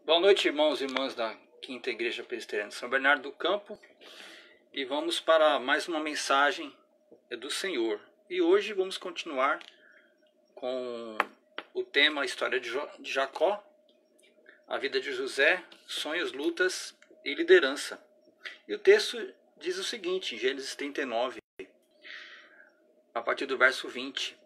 Boa noite, irmãos e irmãs da Quinta Igreja Presbiteriana de São Bernardo do Campo. E vamos para mais uma mensagem do Senhor. E hoje vamos continuar com o tema a história de Jacó, a vida de José, sonhos, lutas e liderança. E o texto diz o seguinte, em Gênesis 39, a partir do verso 20.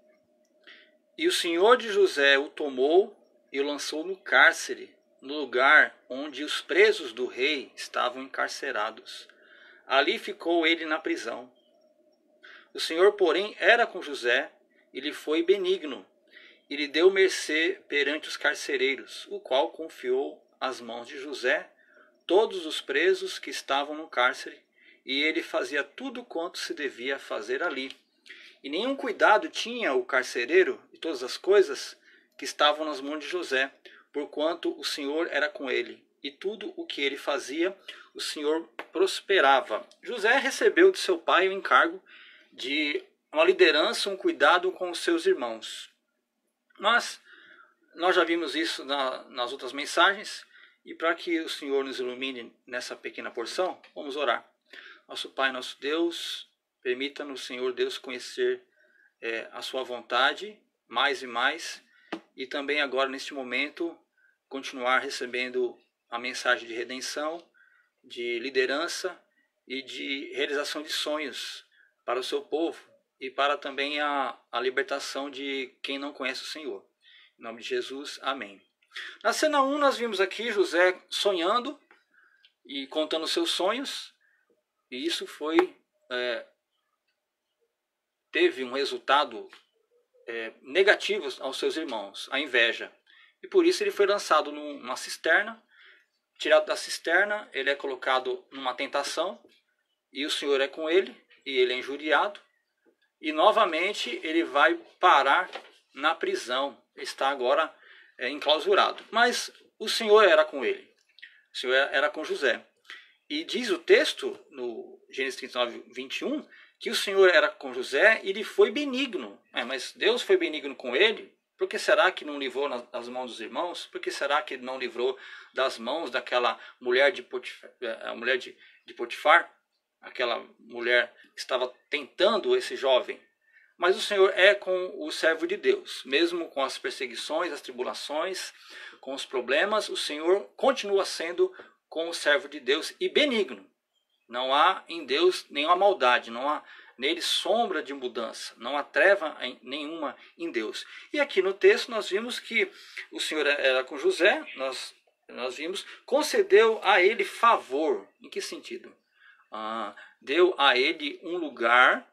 E o Senhor de José o tomou e o lançou no cárcere, no lugar onde os presos do rei estavam encarcerados. Ali ficou ele na prisão. O Senhor, porém, era com José e lhe foi benigno, e lhe deu mercê perante os carcereiros, o qual confiou às mãos de José todos os presos que estavam no cárcere, e ele fazia tudo quanto se devia fazer ali. E nenhum cuidado tinha o carcereiro de todas as coisas que estavam nas mãos de José, porquanto o Senhor era com ele, e tudo o que ele fazia, o Senhor prosperava. José recebeu de seu pai o encargo de uma liderança, um cuidado com os seus irmãos. Mas nós já vimos isso nas outras mensagens, e para que o Senhor nos ilumine nessa pequena porção, vamos orar. Nosso Pai, nosso Deus, permita-nos, Senhor Deus, conhecer a sua vontade mais e mais, e também agora, neste momento, continuar recebendo a mensagem de redenção, de liderança e de realização de sonhos para o seu povo e para também a libertação de quem não conhece o Senhor. Em nome de Jesus, amém. Na cena 1 nós vimos aqui José sonhando e contando seus sonhos, e isso teve um resultado negativo aos seus irmãos, a inveja. E por isso ele foi lançado numa cisterna. Tirado da cisterna, ele é colocado numa tentação, e o Senhor é com ele, e ele é injuriado. E novamente ele vai parar na prisão, está agora enclausurado. Mas o Senhor era com ele, o Senhor era com José. E diz o texto, no Gênesis 39, 21, que o Senhor era com José e ele foi benigno. Mas Deus foi benigno com ele? Por que será que não livrou das mãos dos irmãos? Por que será que ele não livrou das mãos daquela mulher de Potifar? Aquela mulher que estava tentando esse jovem. Mas o Senhor é com o servo de Deus. Mesmo com as perseguições, as tribulações, com os problemas, o Senhor continua sendo com o servo de Deus e benigno. Não há em Deus nenhuma maldade, não há nele sombra de mudança, não há treva nenhuma em Deus. E aqui no texto nós vimos que o Senhor era com José, nós vimos, concedeu a ele favor. Em que sentido? Deu a ele um lugar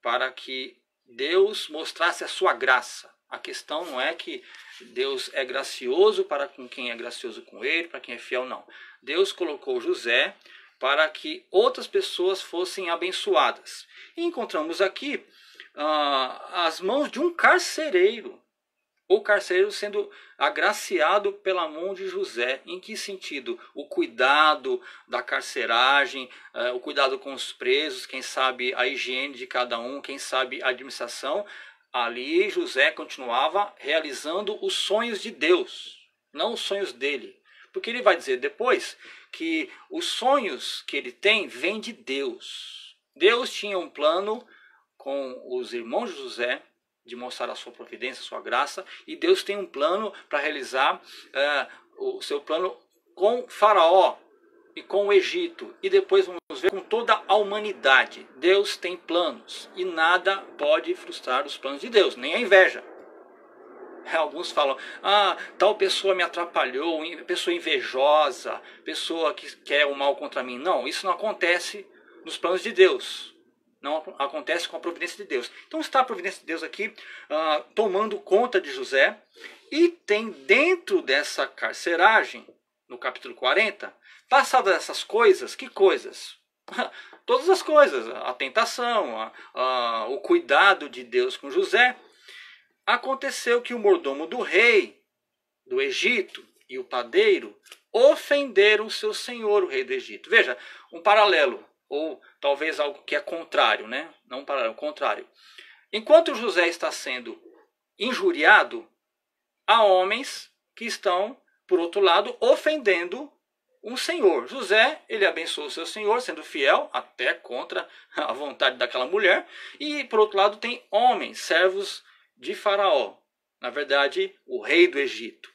para que Deus mostrasse a sua graça. A questão não é que Deus é gracioso para com quem é gracioso com ele, para quem é fiel, não. Deus colocou José para que outras pessoas fossem abençoadas. E encontramos aqui as mãos de um carcereiro. O carcereiro sendo agraciado pela mão de José. Em que sentido? O cuidado da carceragem, o cuidado com os presos, quem sabe a higiene de cada um, quem sabe a administração. Ali José continuava realizando os sonhos de Deus, não os sonhos dele. Porque ele vai dizer depois que os sonhos que ele tem vêm de Deus. Deus tinha um plano com os irmãos de José, de mostrar a sua providência, a sua graça, e Deus tem um plano para realizar o seu plano com Faraó e com o Egito, e depois vamos ver com toda a humanidade. Deus tem planos, e nada pode frustrar os planos de Deus, nem a inveja. Alguns falam, tal pessoa me atrapalhou, pessoa invejosa, pessoa que quer o mal contra mim. Não, isso não acontece nos planos de Deus. Não acontece com a providência de Deus. Então está a providência de Deus aqui tomando conta de José. E tem dentro dessa carceragem, no capítulo 40, passadas essas coisas, que coisas? Todas as coisas, a tentação, o cuidado de Deus com José. Aconteceu que o mordomo do rei do Egito e o padeiro ofenderam seu senhor, o rei do Egito. Veja, um paralelo, ou talvez algo que é contrário, né? Não um paralelo, contrário. Enquanto José está sendo injuriado, há homens que estão por outro lado, ofendendo um senhor. José, ele abençoou o seu senhor, sendo fiel, até contra a vontade daquela mulher. E, por outro lado, tem homens, servos de Faraó. Na verdade, o rei do Egito.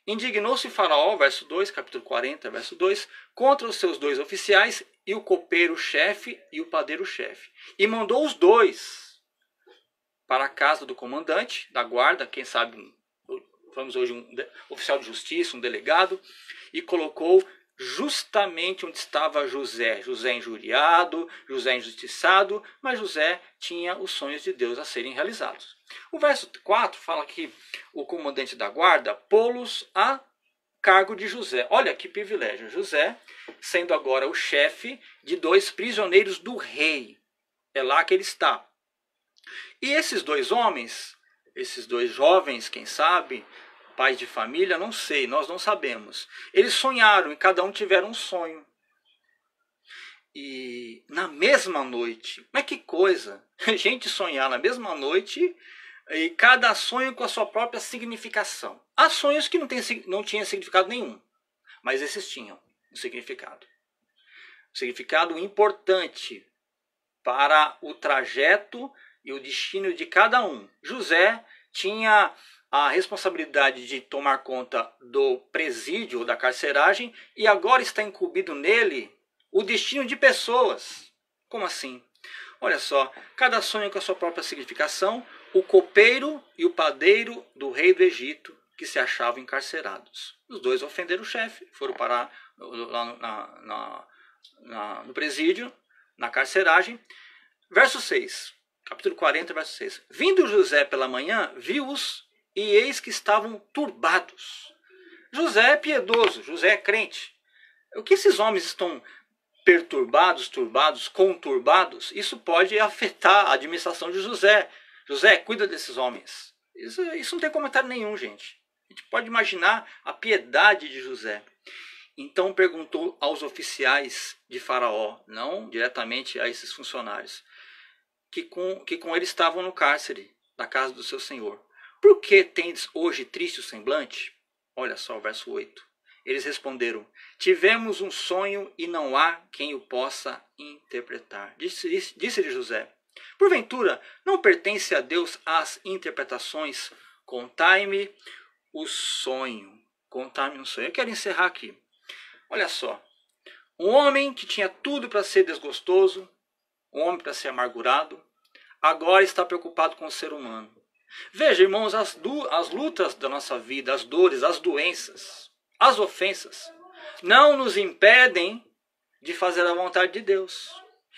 Indignou-se Faraó, verso 2, capítulo 40, verso 2, contra os seus 2 oficiais, e o copeiro-chefe e o padeiro-chefe. E mandou os 2 para a casa do comandante da guarda, quem sabe, vamos hoje, um oficial de justiça, um delegado, e colocou justamente onde estava José. José injuriado, José injustiçado, mas José tinha os sonhos de Deus a serem realizados. O verso 4 fala que o comandante da guarda pô-los a cargo de José. Olha que privilégio. José, sendo agora o chefe de 2 prisioneiros do rei. É lá que ele está. E esses 2 homens, esses 2 jovens, quem sabe, pais de família, não sei, nós não sabemos. Eles sonharam e cada um tiveram um sonho. E na mesma noite, mas que coisa, gente sonhar na mesma noite e cada sonho com a sua própria significação. Há sonhos que não tinham significado nenhum, mas esses tinham um significado. Um significado importante para o trajeto e o destino de cada um. José tinha a responsabilidade de tomar conta do presídio, da carceragem, e agora está incumbido nele o destino de pessoas. Como assim? Olha só, cada sonho com a sua própria significação, o copeiro e o padeiro do rei do Egito, que se achavam encarcerados. Os 2 ofenderam o chefe, foram parar no presídio, na carceragem. Verso 6, capítulo 40, verso 6. Vindo José pela manhã, viu-os e eis que estavam turbados. José é piedoso, José é crente. O que esses homens estão perturbados, turbados, conturbados, isso pode afetar a administração de José. José, cuida desses homens. Isso não tem comentário nenhum, gente. A gente pode imaginar a piedade de José. Então perguntou aos oficiais de Faraó, não diretamente a esses funcionários, que com ele estavam no cárcere da casa do seu senhor. Por que tendes hoje triste o semblante? Olha só o verso 8. Eles responderam, tivemos um sonho e não há quem o possa interpretar. Disse-lhe José, porventura não pertence a Deus as interpretações? Contai-me o sonho. Contai-me um sonho. Eu quero encerrar aqui. Olha só. Um homem que tinha tudo para ser desgostoso, um homem para ser amargurado, agora está preocupado com o ser humano. Veja, irmãos, as lutas da nossa vida, as dores, as doenças, as ofensas, não nos impedem de fazer a vontade de Deus.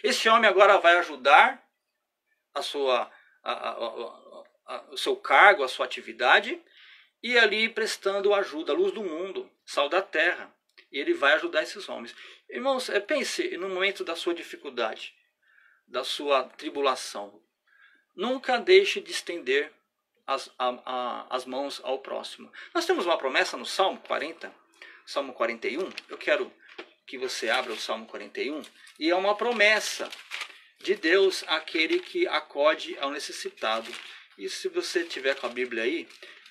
Esse homem agora vai ajudar o seu cargo, a sua atividade, e ali prestando ajuda, a luz do mundo, sal da terra. E ele vai ajudar esses homens. Irmãos, pense no momento da sua dificuldade, da sua tribulação. Nunca deixe de estender as mãos ao próximo. Nós temos uma promessa no Salmo 40, Salmo 41. Eu quero que você abra o Salmo 41. E é uma promessa de Deus àquele que acode ao necessitado. E se você tiver com a Bíblia aí,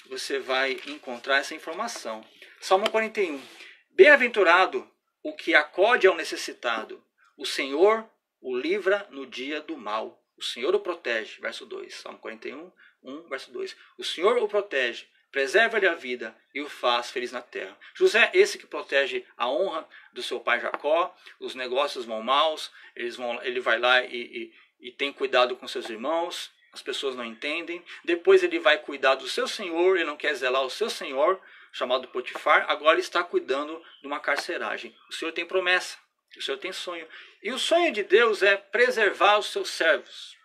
você vai encontrar essa informação. Salmo 41. Bem-aventurado o que acode ao necessitado. O Senhor o livra no dia do mal. O Senhor o protege. Verso 2. Salmo 41, 1, verso 2. O Senhor o protege, preserva-lhe a vida e o faz feliz na terra. José, esse que protege a honra do seu pai Jacó, os negócios vão maus, ele vai lá e tem cuidado com seus irmãos, as pessoas não entendem. Depois ele vai cuidar do seu senhor, ele não quer zelar o seu senhor, chamado Potifar, agora ele está cuidando de uma carceragem. O Senhor tem promessa, o Senhor tem sonho. E o sonho de Deus é preservar os seus servos,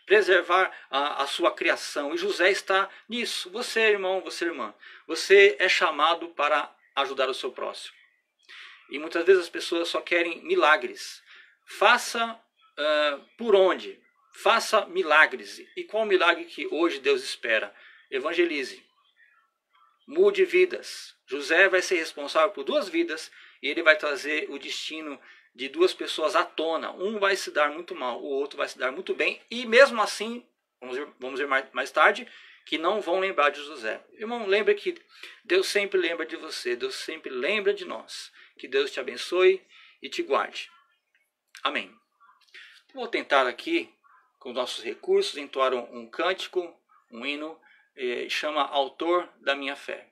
preservar a sua criação. E José está nisso. Você, irmão, você, irmã, você é chamado para ajudar o seu próximo. E muitas vezes as pessoas só querem milagres. Faça por onde? Faça milagres. E qual o milagre que hoje Deus espera? Evangelize. Mude vidas. José vai ser responsável por 2 vidas e ele vai trazer o destino de 2 pessoas à tona. Um vai se dar muito mal, o outro vai se dar muito bem. E mesmo assim, vamos ver mais tarde, que não vão lembrar de José. Irmão, lembre que Deus sempre lembra de você, Deus sempre lembra de nós. Que Deus te abençoe e te guarde. Amém. Vou tentar aqui, com nossos recursos, entoar um cântico, um hino, chama Autor da Minha Fé.